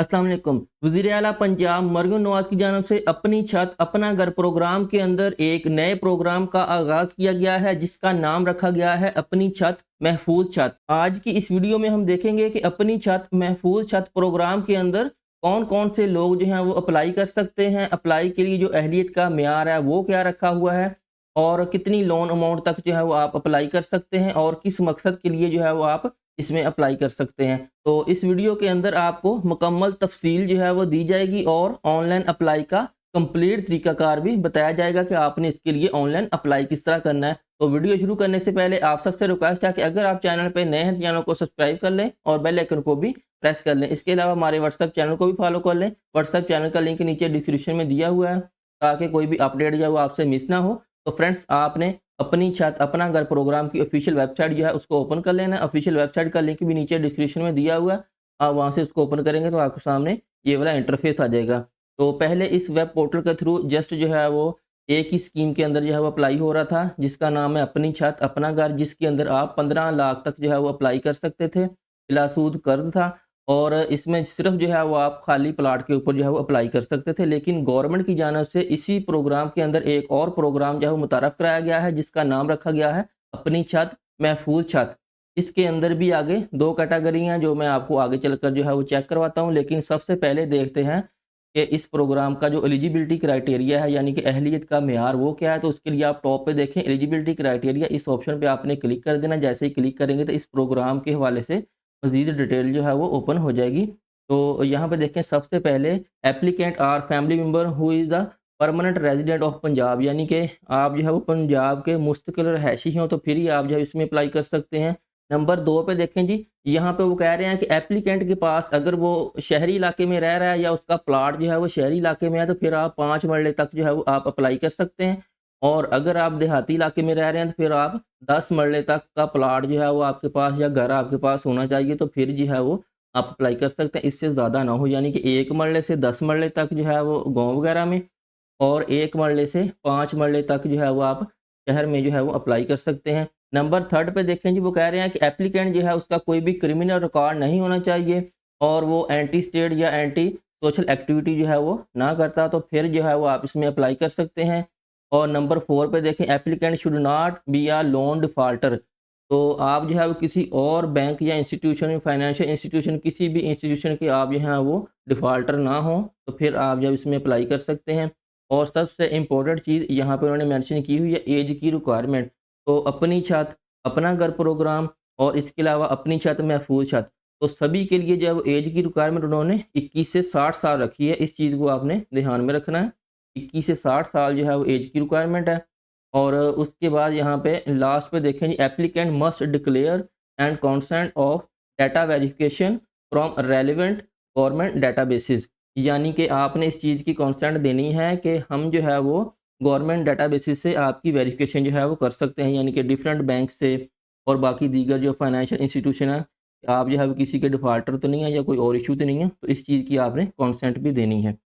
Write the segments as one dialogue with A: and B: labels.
A: अस्सलाम वालेकुम। वज़ीर आला पंजाब मरहूम नवाज़ की जानिब से अपनी छत अपना घर प्रोग्राम के अंदर एक नए प्रोग्राम का आगाज़ किया गया है जिसका नाम रखा गया है अपनी छत महफूज छत। आज की इस वीडियो में हम देखेंगे कि अपनी छत महफूज छत प्रोग्राम के अंदर कौन कौन से लोग जो हैं वो अप्लाई कर सकते हैं, अप्लाई के लिए जो अहलियत का मेयार है वो क्या रखा हुआ है और कितनी लोन अमाउंट तक जो है वो आप अप्लाई कर सकते हैं और किस मकसद के लिए जो है वो आप इसमें अप्लाई कर सकते हैं। तो इस वीडियो के अंदर आपको मुकम्मल तफसील जो है वो दी जाएगी और ऑनलाइन अप्लाई का कंप्लीट तरीकाकार भी बताया जाएगा कि आपने इसके लिए ऑनलाइन अप्लाई किस तरह करना है। तो वीडियो शुरू करने से पहले आप सबसे रिक्वेस्ट है कि अगर आप चैनल पर नए हैं तो चैनल को सब्सक्राइब कर लें और बेल आइकन को भी प्रेस कर लें। इसके अलावा हमारे व्हाट्सएप चैनल को भी फॉलो कर लें। व्हाट्सएप चैनल का लिंक नीचे डिस्क्रिप्शन में दिया हुआ है ताकि कोई भी अपडेट जो है वो आपसे मिस ना हो। तो फ्रेंड्स, आपने अपनी छत अपना घर प्रोग्राम की ऑफिशियल वेबसाइट जो है उसको ओपन कर लेना है। ऑफिशियल वेबसाइट का लिंक भी नीचे डिस्क्रिप्शन में दिया हुआ है। आप वहाँ से उसको ओपन करेंगे तो आपके सामने ये वाला इंटरफेस आ जाएगा। तो पहले इस वेब पोर्टल के थ्रू जस्ट जो है वो एक ही स्कीम के अंदर जो है वो अप्लाई हो रहा था जिसका नाम है अपनी छत अपना घर, जिसके अंदर आप 15 लाख तक जो है वो अप्लाई कर सकते थे। बिलासूद कर्ज था और इसमें सिर्फ जो है वो आप खाली प्लाट के ऊपर जो है वो अप्लाई कर सकते थे। लेकिन गवर्नमेंट की जानिब से इसी प्रोग्राम के अंदर एक और प्रोग्राम जो है वो मुतारफ़ कराया गया है जिसका नाम रखा गया है अपनी छत महफूज छत। इसके अंदर भी आगे 2 कैटेगरी हैं जो मैं आपको आगे चलकर जो है वो चेक करवाता हूँ। लेकिन सबसे पहले देखते हैं कि इस प्रोग्राम का जो एलिजिबिलिटी क्राइटेरिया है यानी कि अहलियत का मेयार वो क्या है। तो उसके लिए आप टॉप पे देखें एलिजिबिलिटी क्राइटेरिया, इस ऑप्शन पे आपने क्लिक कर देना। जैसे ही क्लिक करेंगे तो इस प्रोग्राम के हवाले से मज़ीद डिटेल जो है वो ओपन हो जाएगी। तो यहाँ पे देखें सबसे पहले applicant or family member who is the permanent resident of Punjab, यानी कि आप जो है वो पंजाब के मुस्तकिल रहायशी हों तो फिर ही आप जो है इसमें अप्लाई कर सकते हैं। नंबर 2 पे देखें जी, यहाँ पे वो कह रहे हैं कि एप्लीकेंट के पास अगर वो शहरी इलाके में रह रहा है या उसका प्लाट जो है वो शहरी इलाके में है तो फिर आप 5 मरले तक जो है वो आप अप्लाई कर सकते हैं। और अगर आप देहाती इलाके में रह रहे हैं तो फिर आप 10 मरले तक का प्लाट जो है वो आपके पास या घर आपके पास होना चाहिए तो फिर जो है वो आप अप्लाई कर सकते हैं। इससे ज़्यादा ना हो, यानी कि 1 मरले से 10 मरले तक जो है वो गाँव वगैरह में और 1 मरले से 5 मरले तक जो है वो आप शहर में जो है वो अप्लाई कर सकते हैं। नंबर 3 पे देखें जी, वो कह रहे हैं कि एप्लीकेंट जो है उसका कोई भी क्रिमिनल रिकॉर्ड नहीं होना चाहिए और वो एंटी स्टेट या एंटी सोशल एक्टिविटी जो है वो ना करता, तो फिर जो है वो आप इसमें अप्लाई कर सकते हैं। और नंबर 4 पे देखें applicant should not be a loan defaulter, तो आप जो है वो किसी और बैंक या इंस्टीट्यूशन फाइनेंशियल इंस्टीट्यूशन किसी भी इंस्टीट्यूशन के आप जो हैं वो डिफ़ॉल्टर ना हो तो फिर आप जब इसमें अप्लाई कर सकते हैं। और सबसे इम्पोर्टेंट चीज़ यहाँ पे उन्होंने मेंशन की हुई है एज की रिक्वायरमेंट। तो अपनी छत अपना घर प्रोग्राम और इसके अलावा अपनी छत महफूज छत, तो सभी के लिए जो है वो एज की रिक्वायरमेंट उन्होंने 21 से 60 साल रखी है। इस चीज़ को आपने ध्यान में रखना है। 21 से 60 साल जो है वो एज की रिक्वायरमेंट है। और उसके बाद यहाँ पे लास्ट पे देखें जी, applicant must declare and consent of data verification from relevant government databases, यानी कि आपने इस चीज़ की कंसेंट देनी है कि हम जो है वो गवर्नमेंट डाटाबेसेस से आपकी वेरिफिकेशन जो है वो कर सकते हैं, यानी कि डिफरेंट बैंक से और बाकी दीगर जो फाइनेंशियल इंस्टीट्यूशन है, आप जो है वो किसी के डिफ़ॉल्टर तो नहीं है या कोई और इशू तो नहीं है, तो इस चीज़ की आपने कंसेंट भी देनी है।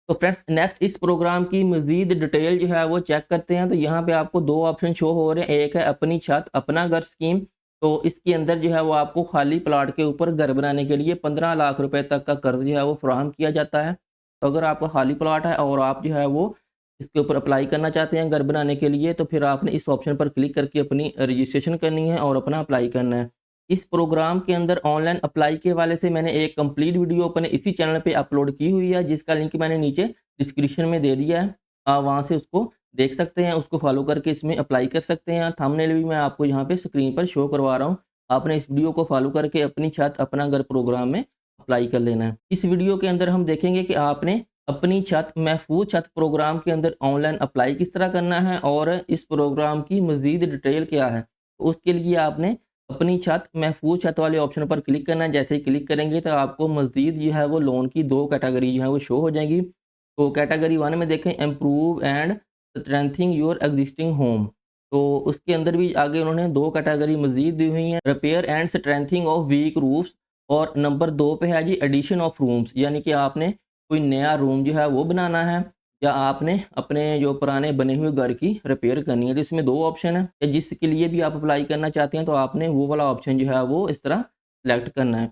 A: तो फ्रेंड्स, नेक्स्ट इस प्रोग्राम की मज़ीद डिटेल जो है वो चेक करते हैं। तो यहाँ पे आपको 2 ऑप्शन शो हो रहे हैं, एक है अपनी छत अपना घर स्कीम। तो इसके अंदर जो है वो आपको खाली प्लाट के ऊपर घर बनाने के लिए 15 लाख रुपए तक का कर्ज जो है वो फराहम किया जाता है। तो अगर आपका खाली प्लाट है और आप जो है वो इसके ऊपर अप्लाई करना चाहते हैं घर बनाने के लिए, तो फिर आपने इस ऑप्शन पर क्लिक करके अपनी रजिस्ट्रेशन करनी है और अपना अप्लाई करना है। इस प्रोग्राम के अंदर ऑनलाइन अप्लाई के हवाले से मैंने एक कंप्लीट वीडियो अपने इसी चैनल पे अपलोड की हुई है जिसका लिंक मैंने नीचे डिस्क्रिप्शन में दे दिया है। आप वहाँ से उसको देख सकते हैं, उसको फॉलो करके इसमें अप्लाई कर सकते हैं। थंबनेल भी मैं आपको यहाँ पे स्क्रीन पर शो करवा रहा हूँ। आपने इस वीडियो को फॉलो करके अपनी छत अपना घर प्रोग्राम में अप्लाई कर लेना है। इस वीडियो के अंदर हम देखेंगे कि आपने अपनी छत महफूज छत प्रोग्राम के अंदर ऑनलाइन अप्लाई किस तरह करना है और इस प्रोग्राम की मज़ीद डिटेल क्या है। तो उसके लिए आपने अपनी छत महफूज छत वाले ऑप्शन पर क्लिक करना है। जैसे ही क्लिक करेंगे तो आपको मज़ीद जो है वो लोन की 2 कैटेगरी जो है वो शो हो जाएंगी। तो कैटेगरी 1 में देखें improve and strengthening your existing home, तो उसके अंदर भी आगे उन्होंने 2 कैटेगरी मज़ीद दी हुई हैं, repair and strengthening of weak roofs. और नंबर 2 पे है जी एडिशन ऑफ रूम्स, यानी कि आपने कोई नया रूम जो है वो बनाना है या आपने अपने जो पुराने बने हुए घर की रिपेयर करनी है। तो इसमें 2 ऑप्शन है, या जिसके लिए भी आप अप्लाई करना चाहते हैं तो आपने वो वाला ऑप्शन जो है वो इस तरह सेलेक्ट करना है।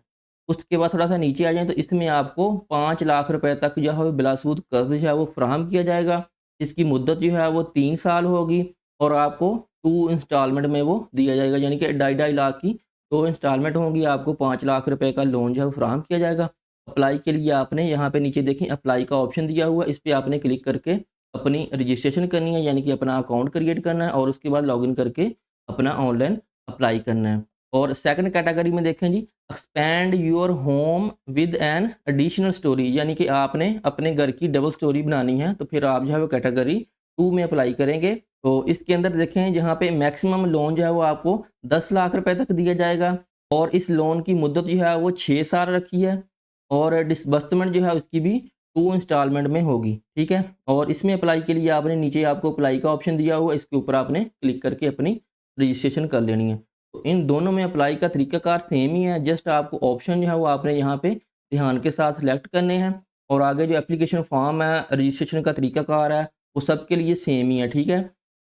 A: उसके बाद थोड़ा-सा नीचे आ जाएँ तो इसमें आपको 5 लाख रुपए तक जो है वो बिलासुद कर्ज़ जो है वो फ़राहम किया जाएगा। इसकी मुद्दत जो है वो 3 साल होगी और आपको 2 इंस्टॉलमेंट में वो दिया जाएगा, यानी कि ढाई ढाई लाख की 2 इंस्टॉलमेंट होंगी, आपको 5 लाख रुपए का लोन जो है वो फ़राहम किया जाएगा। अप्लाई के लिए आपने यहाँ पे नीचे देखें अप्लाई का ऑप्शन दिया हुआ है, इस पे आपने क्लिक करके अपनी रजिस्ट्रेशन करनी है, यानी कि अपना अकाउंट क्रिएट करना है और उसके बाद लॉगिन करके अपना ऑनलाइन अप्लाई करना है। और सेकंड कैटेगरी में देखें जी, expand your home with an additional storey, यानी कि आपने अपने घर की डबल स्टोरी बनानी है, तो फिर आप जो है वो कैटेगरी 2 में अप्लाई करेंगे। तो इसके अंदर देखें जहाँ पे मैक्सिमम लोन जो है वो आपको 10 लाख रुपए तक दिया जाएगा और इस लोन की मुद्दत जो है वो 6 साल रखी है और डिसबर्समेंट जो है उसकी भी 2 इंस्टॉलमेंट में होगी, ठीक है। और इसमें अप्लाई के लिए आपने नीचे आपको अप्लाई का ऑप्शन दिया हुआ है, इसके ऊपर आपने क्लिक करके अपनी रजिस्ट्रेशन कर लेनी है। तो इन दोनों में अप्लाई का तरीकाकार सेम ही है, जस्ट आपको ऑप्शन जो है वो आपने यहाँ पे ध्यान के साथ सेलेक्ट करने हैं और आगे जो एप्लीकेशन फॉर्म है, रजिस्ट्रेशन का तरीकाकार है, वो सबके लिए सेम ही है, ठीक है।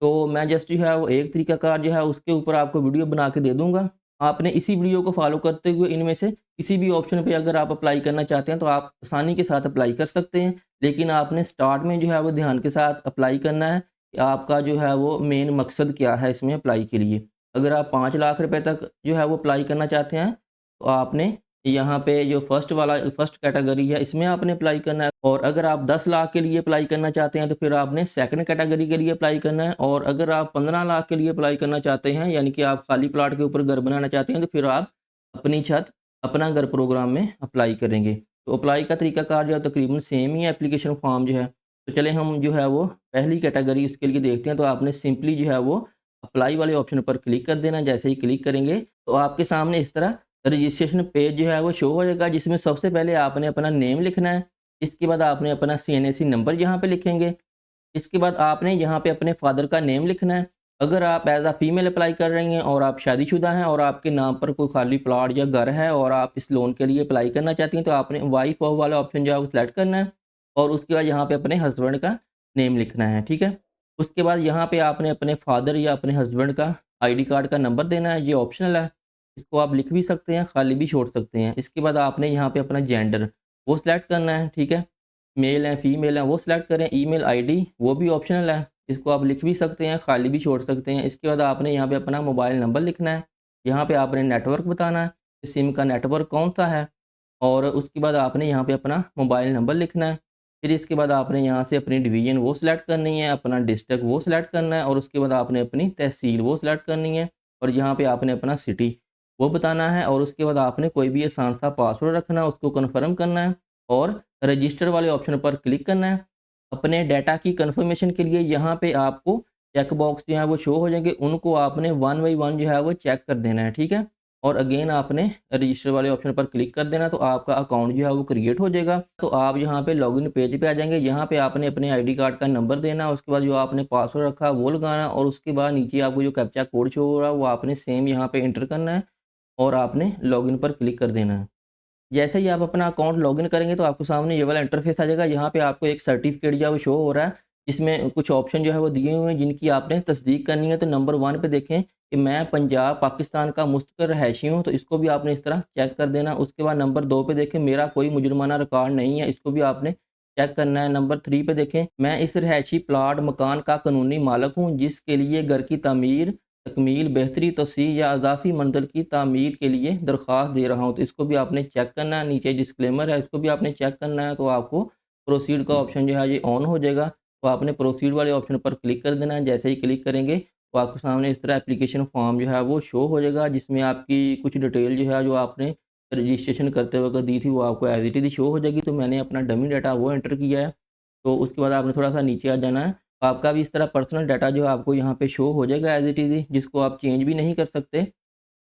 A: तो मैं जस्ट जो है वो एक तरीकाकार जो है उसके ऊपर आपको वीडियो बना के दे दूँगा। आपने इसी वीडियो को फॉलो करते हुए इनमें से किसी भी ऑप्शन पे अगर आप अप्लाई करना चाहते हैं तो आप आसानी के साथ अप्लाई कर सकते हैं। लेकिन आपने स्टार्ट में जो है वो ध्यान के साथ अप्लाई करना है कि आपका जो है वो मेन मकसद क्या है इसमें अप्लाई के लिए। अगर आप 5 लाख रुपए तक जो है वो अप्लाई करना चाहते हैं, तो आपने यहाँ पे जो फर्स्ट कैटेगरी है इसमें आपने अप्लाई करना है और अगर आप 10 लाख के लिए अप्लाई करना चाहते हैं तो फिर आपने सेकंड कैटेगरी के लिए अप्लाई करना है और अगर आप 15 लाख के लिए अप्लाई करना चाहते हैं, यानी कि आप खाली प्लॉट के ऊपर घर बनाना चाहते हैं, तो फिर आप अपनी छत अपना घर प्रोग्राम में अप्लाई करेंगे। तो अप्लाई का तरीकाकार जो है तकरीबन सेम ही है, एप्लीकेशन फॉर्म जो है। तो चलें हम जो है वो पहली कैटेगरी उसके लिए देखते हैं। तो आपने सिंपली जो है वो अप्लाई वाले ऑप्शन पर क्लिक कर देना। जैसे ही क्लिक करेंगे तो आपके सामने इस तरह रजिस्ट्रेशन पेज जो है वो शो हो जाएगा, जिसमें सबसे पहले आपने अपना नेम लिखना है। इसके बाद आपने अपना सीएनएसी नंबर यहाँ पे लिखेंगे। इसके बाद आपने यहाँ पे अपने फादर का नेम लिखना है। अगर आप एज़ अ फीमेल अप्लाई कर रही हैं और आप शादीशुदा हैं और आपके नाम पर कोई खाली प्लॉट या घर है और आप इस लोन के लिए अप्लाई करना चाहती हैं, तो आपने वाइफ ऑफ वाला ऑप्शन जो है वो सिलेक्ट करना है और उसके बाद यहाँ पे अपने हस्बैंड का नेम लिखना है, ठीक है। उसके बाद यहाँ पे आपने अपने फादर या अपने हस्बैंड का आईडी कार्ड का नंबर देना है, ये ऑप्शनल है। इसको आप लिख भी सकते हैं, खाली भी छोड़ सकते हैं। इसके बाद आपने यहाँ पे अपना जेंडर वो सिलेक्ट करना है, ठीक है। मेल हैं, फीमेल हैं, वो सिलेक्ट करें। ईमेल आईडी वो भी ऑप्शनल है, इसको आप लिख भी सकते हैं, खाली भी छोड़ सकते हैं। इसके बाद आपने यहाँ पे अपना मोबाइल नंबर लिखना है। यहाँ पे आपने नेटवर्क बताना है, कि सिम का नेटवर्क कौन सा है और उसके बाद आपने यहाँ पे अपना मोबाइल नंबर लिखना है। फिर इसके बाद आपने यहाँ से अपनी डिवीज़न वो सिलेक्ट करनी है, अपना डिस्ट्रिक्ट वो सिलेक्ट करना है और उसके बाद आपने अपनी तहसील वो सिलेक्ट करनी है और यहाँ पे आपने अपना सिटी वो बताना है और उसके बाद आपने कोई भी आसान सा पासवर्ड रखना है, उसको कन्फर्म करना है और रजिस्टर वाले ऑप्शन पर क्लिक करना है। अपने डाटा की कन्फर्मेशन के लिए यहाँ पे आपको चेक बॉक्स जो है वो शो हो जाएंगे, उनको आपने वन बाई वन जो है वो चेक कर देना है, ठीक है। और अगेन आपने रजिस्टर वाले ऑप्शन पर क्लिक कर देना, तो आपका अकाउंट जो है वो क्रिएट हो जाएगा। तो आप यहाँ पे लॉगिन पेज पे आ जाएंगे। यहाँ पे आपने अपने आईडी कार्ड का नंबर देना, उसके बाद जो आपने पासवर्ड रखा वो लगाना और उसके बाद नीचे आपको जो कैप्चा कोड शो हो रहा है वो आपने सेम यहाँ पे एंटर करना है और आपने लॉगिन पर क्लिक कर देना है। जैसे ही आप अपना अकाउंट लॉगिन करेंगे तो आपके सामने ये वाला इंटरफेस आ जाएगा। यहाँ पे आपको एक सर्टिफिकेट जो है वो शो हो रहा है, जिसमें कुछ ऑप्शन जो है वो दिए हुए हैं जिनकी आपने तस्दीक करनी है। तो नंबर 1 पे देखें कि मैं पंजाब पाकिस्तान का मुस्तकिल रहायशी हूँ, तो इसको भी आपने इस तरह चेक कर देना। उसके बाद नंबर 2 पे देखें मेरा कोई मुजरमाना रिकॉर्ड नहीं है, इसको भी आपने चेक करना है। नंबर 3 पे देखें मैं इस रहायशी प्लाट मकान का कानूनी मालिक हूँ जिसके लिए घर की तमीर तकमील, बेहतरी, तोसी या अज़ाफ़ी मंजिल की तामीर के लिए दरख्वास्त दे रहा हूँ, तो इसको भी आपने चेक करना है। नीचे डिस्क्लेमर है, इसको भी आपने चेक करना है। तो आपको प्रोसीड का ऑप्शन जो है ये ऑन हो जाएगा। तो आपने प्रोसीड वाले ऑप्शन पर क्लिक कर देना है। जैसे ही क्लिक करेंगे तो आपके सामने इस तरह एप्लीकेशन फॉर्म जो है वो शो हो जाएगा, जिसमें आपकी कुछ डिटेल जो है जो आपने रजिस्ट्रेशन करते वक्त दी थी वो आपको एज इट इज़ शो हो जाएगी। तो मैंने अपना डमी डाटा वो एंटर किया है। तो उसके बाद आपने थोड़ा सा नीचे आ जाना है। आपका भी इस तरह पर्सनल डाटा जो है आपको यहाँ पे शो हो जाएगा एज़ इट इज़ ही, जिसको आप चेंज भी नहीं कर सकते।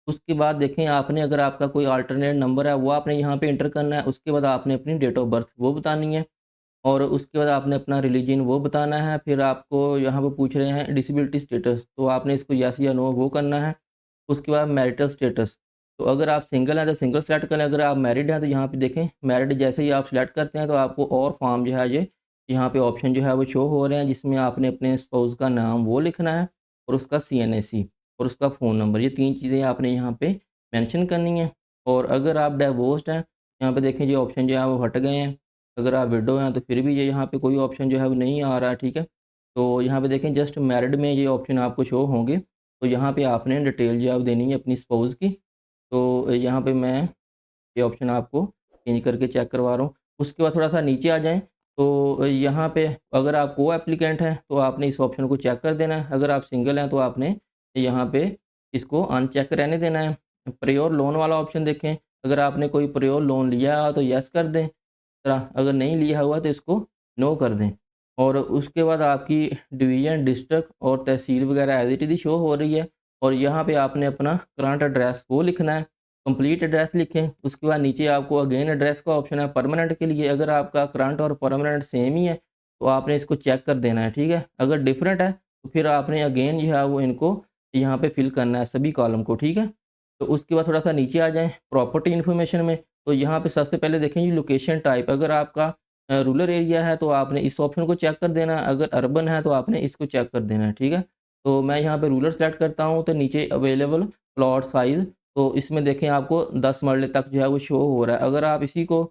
A: उसके बाद देखें आपने अगर आपका कोई अल्टरनेट नंबर है वो आपने यहाँ पे एंटर करना है। उसके बाद आपने अपनी डेट ऑफ बर्थ वो बतानी है और उसके बाद आपने अपना रिलीजन वो बताना है। फिर आपको यहाँ पे पूछ रहे हैं डिसेबिलिटी स्टेटस, तो आपने इसको येस या नो वो करना है। उसके बाद मैरिटल स्टेटस, तो अगर आप सिंगल हैं तो सिंगल सेलेक्ट करें, अगर आप मैरिड हैं तो यहाँ पे देखें मैरिड जैसे ही आप सेलेक्ट करते हैं तो आपको और फॉर्म जो है ये यहाँ पे ऑप्शन जो है वो शो हो रहे हैं, जिसमें आपने अपने स्पाउस का नाम वो लिखना है और उसका सीएनएसी और उसका फ़ोन नंबर, ये 3 चीज़ें आपने यहाँ पे मेंशन करनी है। और अगर आप डिवोर्स्ड हैं, यहाँ पे देखें ये ऑप्शन जो है वो हट गए हैं। अगर आप विडो हैं तो फिर भी ये यहाँ पे कोई ऑप्शन जो है वो नहीं आ रहा है, ठीक है। तो यहाँ पे देखें जस्ट मैरिड में ये ऑप्शन आपको शो होंगे। तो यहाँ पे आपने डिटेल जो है वो देनी है अपनी स्पाउस की। तो यहाँ पे मैं ये ऑप्शन आपको चेंज करके चेक करवा रहा हूँ। उसके बाद थोड़ा-सा नीचे आ जाएँ, तो यहाँ पे अगर आप को-एप्लीकेंट हैं, तो आपने इस ऑप्शन को चेक कर देना है। अगर आप सिंगल हैं, तो आपने यहाँ पे इसको अनचेक रहने देना है। प्योर लोन वाला ऑप्शन देखें, अगर आपने कोई प्योर लोन लिया हो, तो येस कर दें। अगर नहीं लिया हुआ, तो इसको नो कर दें। और उसके बाद आपकी डिवीज़न, डिस्ट्रिक्ट और तहसील वगैरह एज़ इट इज़ शो हो रही है। और यहाँ पे आपने अपना करंट एड्रेस वो लिखना है। कंप्लीट एड्रेस लिखें, उसके बाद नीचे आपको अगेन एड्रेस का ऑप्शन है परमानेंट के लिए। अगर आपका करंट और परमानेंट सेम ही है, तो आपने इसको चेक कर देना है, ठीक है। अगर डिफरेंट है, तो फिर आपने अगेन जो है वो इनको यहाँ पे फिल करना है सभी कॉलम को, ठीक है। तो उसके बाद थोड़ा-सा नीचे आ जाएँ प्रॉपर्टी इन्फॉर्मेशन में, तो यहाँ पे सबसे पहले देखें जी लोकेशन टाइप। अगर आपका रूरल एरिया है, तो आपने इस ऑप्शन को चेक कर देना है। अगर अर्बन है, तो आपने इसको चेक कर देना है, ठीक है। तो मैं यहाँ पे रूरल सेलेक्ट करता हूँ, तो नीचे अवेलेबल प्लॉट साइज़, तो इसमें देखें आपको 10 मरले तक जो है वो शो हो रहा है। अगर आप इसी को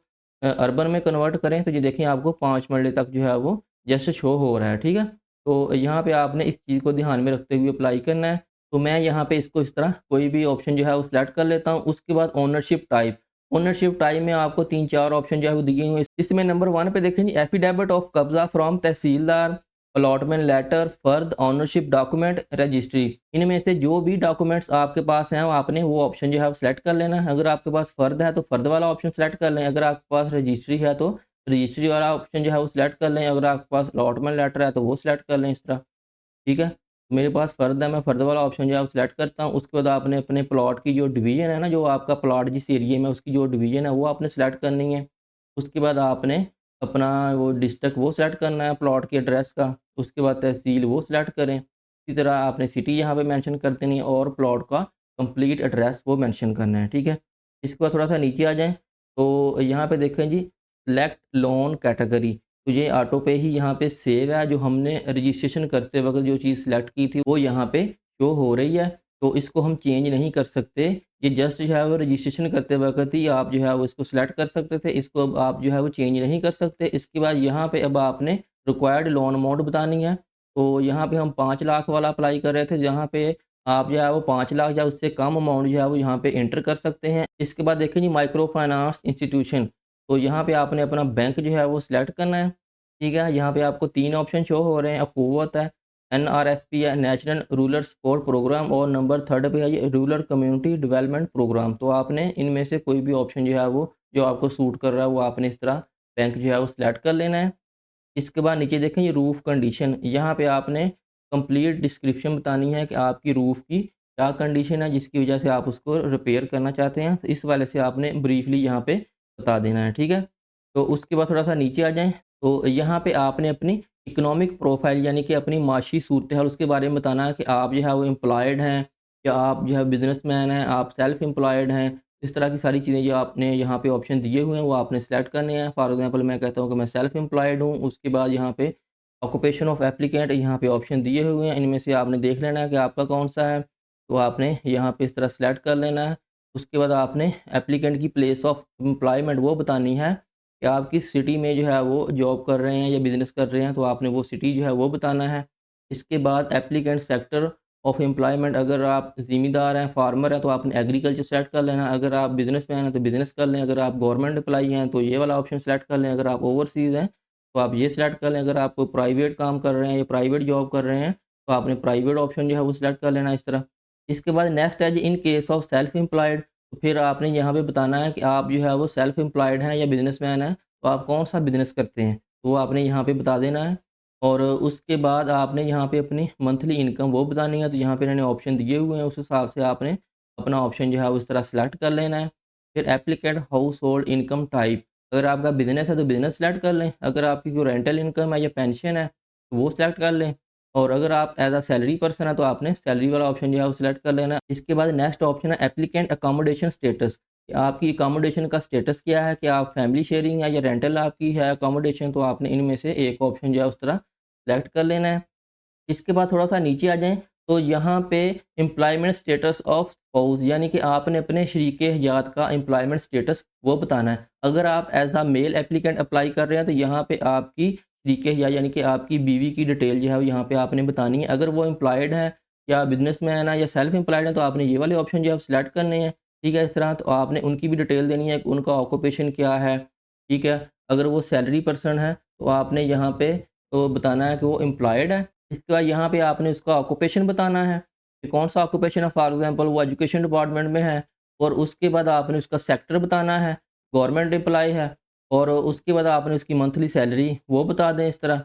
A: अर्बन में कन्वर्ट करें, तो ये देखें आपको 5 मरले तक जो है वो जस्ट शो हो रहा है, ठीक है। तो यहाँ पे आपने इस चीज़ को ध्यान में रखते हुए अप्लाई करना है। तो मैं यहाँ पे इसको इस तरह कोई भी ऑप्शन जो है वो सिलेक्ट कर लेता हूँ। उसके बाद ओनरशिप टाइप, ओनरशिप टाइप में आपको 3-4 ऑप्शन जो है वो दिए हुए हैं। इसमें नंबर 1 पे देखें जी एफिडेविट ऑफ कब्ज़ा फ्रॉम तहसीलदार, अलॉटमेंट लेटर, फर्द ओनरशिप डॉक्यूमेंट, रजिस्ट्री। इनमें से जो भी डॉक्यूमेंट्स आपके पास हैं, वो आपने वो ऑप्शन जो है वो सिलेक्ट कर लेना है। अगर आपके पास फर्द है, तो फर्द वाला ऑप्शन सिलेक्ट कर लें। अगर आपके पास रजिस्ट्री है, तो रजिस्ट्री वाला ऑप्शन जो है वो सिलेक्ट कर लें। अगर आपके पास अलॉटमेंट लेटर है, तो वो सिलेक्ट कर लें इस तरह, ठीक है। मेरे पास फ़र्द है, मैं फ़र्द वाला ऑप्शन जो है वो सिलेक्ट करता हूँ। उसके बाद आपने अपने प्लॉट की जो डिवीज़न है ना, जो आपका प्लॉट जिस एरिया में उसकी जो डिवीज़न है, वो आपने सिलेक्ट करनी है। उसके बाद आपने अपना वो डिस्ट्रिक्ट वो सिलेक्ट करना है प्लॉट के एड्रेस का। उसके बाद तहसील वो सिलेक्ट करें। इसी तरह आपने सिटी यहाँ पे मेंशन कर देनी है और प्लॉट का कंप्लीट एड्रेस वो मेंशन करना है, ठीक है। इसके बाद थोड़ा-सा नीचे आ जाएँ, तो यहाँ पे देखें जी सिलेक्ट लोन कैटेगरी। तो ये ऑटो पे ही यहाँ पे सेव है, जो हमने रजिस्ट्रेशन करते वक़्त जो चीज़ सिलेक्ट की थी, वो यहाँ पे शो हो रही है। तो इसको हम चेंज नहीं कर सकते। ये जस्ट जो है वो रजिस्ट्रेशन करते वक़्त ही आप जो है वो इसको सिलेक्ट कर सकते थे। इसको अब आप जो है वो चेंज नहीं कर सकते। इसके बाद यहाँ पे अब आपने रिक्वायर्ड लोन अमाउंट बतानी है। तो यहाँ पे हम 5 लाख वाला अप्लाई कर रहे थे, जहाँ पे आप जो है वो 5 लाख या उससे कम अमाउंट जो है वो यहाँ पे एंटर कर सकते हैं। इसके बाद देखें जी माइक्रो फाइनेंस इंस्टीट्यूशन, तो यहाँ पे आपने अपना बैंक जो है वो सिलेक्ट करना है, ठीक है। यहाँ पे आपको 3 ऑप्शन शो हो रहे हैं, अखुवत है, एनआरएसपी है, नेशनल रूरल सपोर्ट प्रोग्राम, और नंबर 3 पे है ये रूरल कम्युनिटी डेवलपमेंट प्रोग्राम। तो आपने इनमें से कोई भी ऑप्शन जो है वो जो आपको सूट कर रहा है, वो आपने इस तरह बैंक जो है वो सिलेक्ट कर लेना है। इसके बाद नीचे देखें ये रूफ़ कंडीशन, यहाँ पे आपने कंप्लीट डिस्क्रिप्शन बतानी है कि आपकी रूफ़ की क्या कंडीशन है, जिसकी वजह से आप उसको रिपेयर करना चाहते हैं। तो इस वाले से आपने ब्रीफली यहाँ पे बता देना है, ठीक है। तो उसके बाद थोड़ा-सा नीचे आ जाएँ, तो यहाँ पे आपने अपनी इकोनॉमिक प्रोफ़ाइल यानी कि अपनी माशी सूरत-हाल उसके बारे में बताना है कि आप जो है वो एम्प्लॉयड हैं, या आप जो है बिज़नेसमैन हैं, आप सेल्फ एम्प्लॉयड हैं। इस तरह की सारी चीज़ें जो आपने यहाँ पे ऑप्शन दिए हुए हैं, वो आपने सेलेक्ट करने हैं। फॉर एग्ज़ाम्पल मैं कहता हूँ कि मैं सेल्फ एम्प्लॉयड हूँ। उसके बाद यहाँ पे ऑक्यूपेशन ऑफ एप्लीकेंट, यहाँ पे ऑप्शन दिए हुए हैं। इनमें से आपने देख लेना है कि आपका कौन-सा है, तो आपने यहाँ पे इस तरह सेलेक्ट कर लेना है। उसके बाद आपने एप्लीकेंट की प्लेस ऑफ एम्प्लॉयमेंट वो बतानी है कि आप किस सिटी में जो है वो जॉब कर रहे हैं या बिज़नेस कर रहे हैं, तो आपने वो सिटी जो है वो बताना है। इसके बाद एप्लीकेंट सेक्टर ऑफ एम्प्लॉयमेंट, अगर आप ज़िम्मेदार हैं, फार्मर हैं, तो आपने एग्रीकल्चर सेलेक्ट कर लेना है। अगर आप बिज़नेसमैन हैं, तो बिज़नेस कर लें। अगर आप गवर्नमेंट एम्प्लॉयी हैं, तो ये वाला ऑप्शन सेलेक्ट कर लें। अगर आप ओवरसीज़ हैं, तो आप ये सेलेक्ट कर लें। अगर आप कोई प्राइवेट काम कर रहे हैं या प्राइवेट जॉब कर रहे हैं, तो आपने प्राइवेट ऑप्शन जो है वो सिलेक्ट कर लेना इस तरह। इसके बाद नेक्स्ट है जी in case of self employed, तो फिर आपने यहाँ पे बताना है कि आप जो है वो सेल्फ एम्प्लॉयड हैं या बिज़नेसमैन हैं, तो आप कौन-सा बिज़नेस करते हैं, तो वो आपने यहाँ पे बता देना है। और उसके बाद आपने यहाँ पे अपनी मंथली इनकम वो बतानी है, तो यहाँ पे इन्होंने ऑप्शन दिए हुए हैं, उस हिसाब से आपने अपना ऑप्शन जो है वो इस तरह सेलेक्ट कर लेना है। फिर applicant house hold income type, अगर आपका बिज़नेस है तो बिज़नेस सेलेक्ट कर लें। अगर आपकी कोई रेंटल इनकम है या पेंशन है, तो वो सेलेक्ट कर लें। और अगर आप एज़ अ सैलरी पर्सन है, तो आपने सैलरी वाला ऑप्शन जो है वो सिलेक्ट कर लेना है। इसके बाद नेक्स्ट ऑप्शन है एप्लीकेंट अकोमोडेशन स्टेटस, कि आपकी अकोमोडेशन का स्टेटस क्या है, कि आप फैमिली शेयरिंग है या रेंटल आपकी है अकोमोडेशन, तो आपने इनमें से एक ऑप्शन जो है उस तरह सेलेक्ट कर लेना है। इसके बाद थोड़ा-सा नीचे आ जाएँ, तो यहाँ पे एम्प्लॉयमेंट स्टेटस ऑफ स्पाउस यानी कि आपने अपने शरीके हयात का एम्प्लॉयमेंट स्टेटस वो बताना है। अगर आप as a male applicant apply कर रहे हैं तो यहाँ पे आपकी शरीके हयात यानी कि आपकी बीवी की डिटेल जो है वो यहाँ पे आपने बतानी है। अगर वो एम्प्लॉयड है या बिज़नेसमैन है या सेल्फ एम्प्लॉयड है तो आपने ये वाले ऑप्शन जो है सिलेक्ट करने हैं। ठीक है, इस तरह तो आपने उनकी भी डिटेल देनी है कि उनका ऑक्यूपेशन क्या है। ठीक है, अगर वो सैलरी पर्सन है तो आपने यहाँ पे तो बताना है कि वो एम्प्लॉयड है। इसके बाद यहाँ पे आपने उसका ऑक्यूपेशन बताना है कि कौन सा ऑक्यूपेशन है, फॉर एग्जांपल वो एजुकेशन डिपार्टमेंट में है। और उसके बाद आपने उसका सेक्टर बताना है, गवर्नमेंट एम्प्लॉय है। और उसके बाद आपने उसकी मंथली सैलरी वो बता दें इस तरह।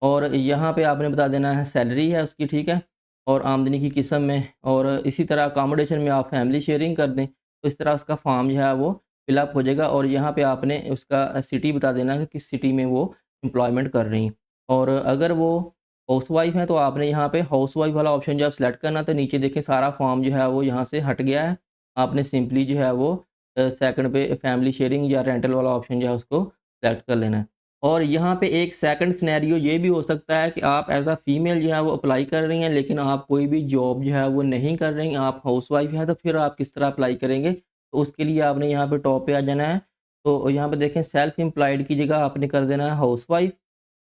A: और यहाँ पे आपने बता देना है सैलरी है उसकी, ठीक है, और आमदनी की किस्म में। और इसी तरह अकोमोडेशन में आप फैमिली शेयरिंग कर दें तो इस तरह उसका फॉर्म जो है वो फिलअप हो जाएगा। और यहाँ पे आपने उसका सिटी बता देना कि किस सिटी में वो एम्प्लॉयमेंट कर रही। और अगर वो हाउसवाइफ़ हैं तो आपने यहाँ पे हाउसवाइफ़ वाला ऑप्शन जब सेलेक्ट करना तो नीचे देखें सारा फॉर्म जो है वो यहाँ से हट गया है। आपने सिंपली जो है वो सेकंड पे फैमिली शेयरिंग या रेंटल वाला ऑप्शन जो है उसको सेलेक्ट कर लेना है। और यहाँ पे एक सेकंड सिनेरियो ये भी हो सकता है कि आप एज़ अ फीमेल जो है वो अप्लाई कर रही हैं लेकिन आप कोई भी जॉब जो है वो नहीं कर रही, आप हाउसवाइफ़ हैं, तो फिर आप किस तरह अप्लाई करेंगे? तो उसके लिए आपने यहाँ पे टॉप पे आ जाना है। तो यहाँ पे देखें सेल्फ एम्प्लॉयड की जगह आपने कर देना है हाउसवाइफ़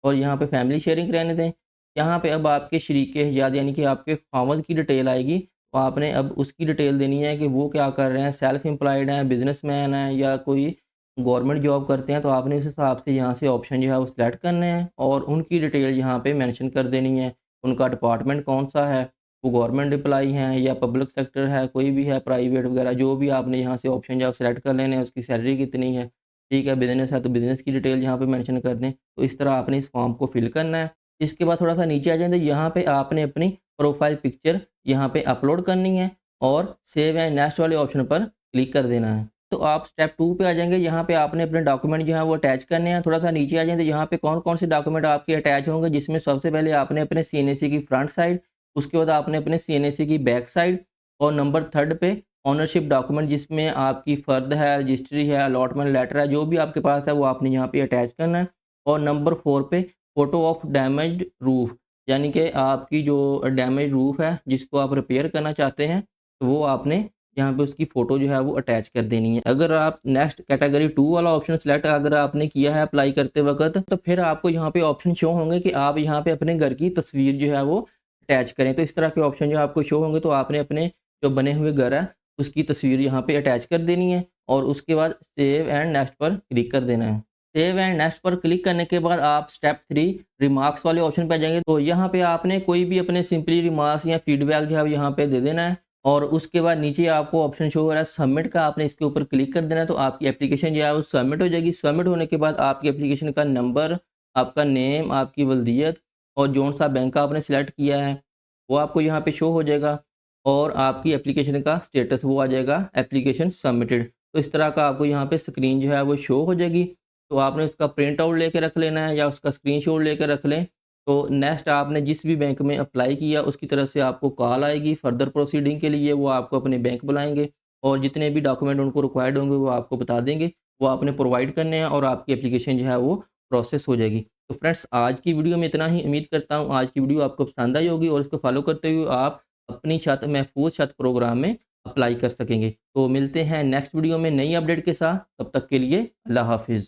A: और यहाँ पे फैमिली शेयरिंग रहने दें। यहाँ पे अब आपके शरीके हयात यानी कि आपके ख़ावंद की डिटेल आएगी, तो आपने अब उसकी डिटेल देनी है कि वो क्या कर रहे हैं, सेल्फ एम्प्लॉयड हैं, बिज़नेसमैन हैं या कोई गवर्नमेंट जॉब करते हैं। तो आपने उस हिसाब से यहाँ से ऑप्शन जो है वो सिलेक्ट करने हैं और उनकी डिटेल यहाँ पे मेंशन कर देनी है। उनका डिपार्टमेंट कौन-सा है, वो गवर्नमेंट एम्प्लॉयी हैं या पब्लिक सेक्टर है, कोई भी है प्राइवेट वगैरह, जो भी आपने यहाँ से ऑप्शन जो है सिलेक्ट कर लेने हैं, उसकी सैलरी कितनी है। ठीक है, बिज़नेस है तो बिज़नेस की डिटेल यहाँ पे मेंशन कर दें। तो इस तरह आपने इस फॉर्म को फिल करना है। इसके बाद थोड़ा-सा नीचे आ जाएँ तो यहाँ पे आपने अपनी प्रोफ़ाइल पिक्चर यहाँ पे अपलोड करनी है और सेव एंड नेक्स्ट वाले ऑप्शन पर क्लिक कर देना है। तो आप स्टेप 2 पे आ जाएँगे, यहाँ पे आपने अपने डॉक्यूमेंट जो हैं वो अटैच करने हैं। थोड़ा-सा नीचे आ जाएँ तो यहाँ पे कौन-कौन से डॉक्यूमेंट आपके अटैच होंगे, जिसमें सबसे पहले आपने अपने सीएनएसी की फ्रंट साइड, उसके बाद आपने अपने सीएनएसी की बैक साइड और नंबर 3 पे ओनरशिप डॉक्यूमेंट जिसमें आपकी फ़र्द है, रजिस्ट्री है, अलॉटमेंट लेटर है, जो भी आपके पास है वो आपने यहाँ पे अटैच करना है। और नंबर 4 पे फ़ोटो ऑफ डैमेज्ड रूफ़ यानी कि आपकी जो डैमेज रूफ़ है जिसको आप रिपेयर करना चाहते हैं, तो वो आपने यहाँ पे उसकी फ़ोटो जो है वो अटैच कर देनी है। अगर आप नेक्स्ट कैटेगरी 2 वाला ऑप्शन सिलेक्ट अगर आपने किया है अप्लाई करते वक़्त, तो फिर आपको यहाँ पे ऑप्शन शो होंगे कि आप यहाँ पे अपने घर की तस्वीर जो है वो अटैच करें। तो इस तरह के ऑप्शन जो आपको शो होंगे तो आपने अपने जो बने हुए घर है, उसकी तस्वीर यहाँ पे अटैच कर देनी है और उसके बाद सेव एंड नेक्स्ट पर क्लिक कर देना है। सेव एंड नेक्स्ट पर क्लिक करने के बाद आप स्टेप 3 रिमार्क्स वाले ऑप्शन पे आ जाएँगे। तो यहाँ पे आपने कोई भी अपने सिंपली रिमार्क्स या फीडबैक जो है वो यहाँ पे दे देना है। और उसके बाद नीचे आपको ऑप्शन शो हो रहा है सबमिट का, आपने इसके ऊपर क्लिक कर देना है तो आपकी एप्लीकेशन जो है वो सबमिट हो जाएगी। सबमिट होने के बाद आपकी एप्लीकेशन का नंबर, आपका नेम, आपकी वल्दियत और जौन-सा बैंक आपने सेलेक्ट किया है, वो आपको यहाँ पे शो हो जाएगा और आपकी एप्लीकेशन का स्टेटस वो आ जाएगा एप्लीकेशन सबमिटेड। तो इस तरह का आपको यहाँ पे स्क्रीन जो है वो शो हो जाएगी। तो आपने उसका प्रिंट आउट लेके रख लेना है या उसका स्क्रीनशॉट लेकर रख लें। तो नेक्स्ट आपने जिस भी बैंक में अप्लाई किया उसकी तरफ से आपको कॉल आएगी फर्दर प्रोसीडिंग के लिए, वो आपको अपने बैंक बुलाएँगे और जितने भी डॉक्यूमेंट उनको रिक्वायर्ड होंगे वो आपको बता देंगे। वो आपने प्रोवाइड करने हैं और आपकी एप्लीकेशन जो है वो प्रोसेस हो जाएगी। तो फ्रेंड्स आज की वीडियो में इतना ही, उम्मीद करता हूँ आज की वीडियो आपको पसंद आई होगी और इसको फॉलो करते हुए आप अपनी छत महफूज छत प्रोग्राम में अप्लाई कर सकेंगे। तो मिलते हैं नेक्स्ट वीडियो में नई अपडेट के साथ, तब तक के लिए अल्लाह हाफ़िज़।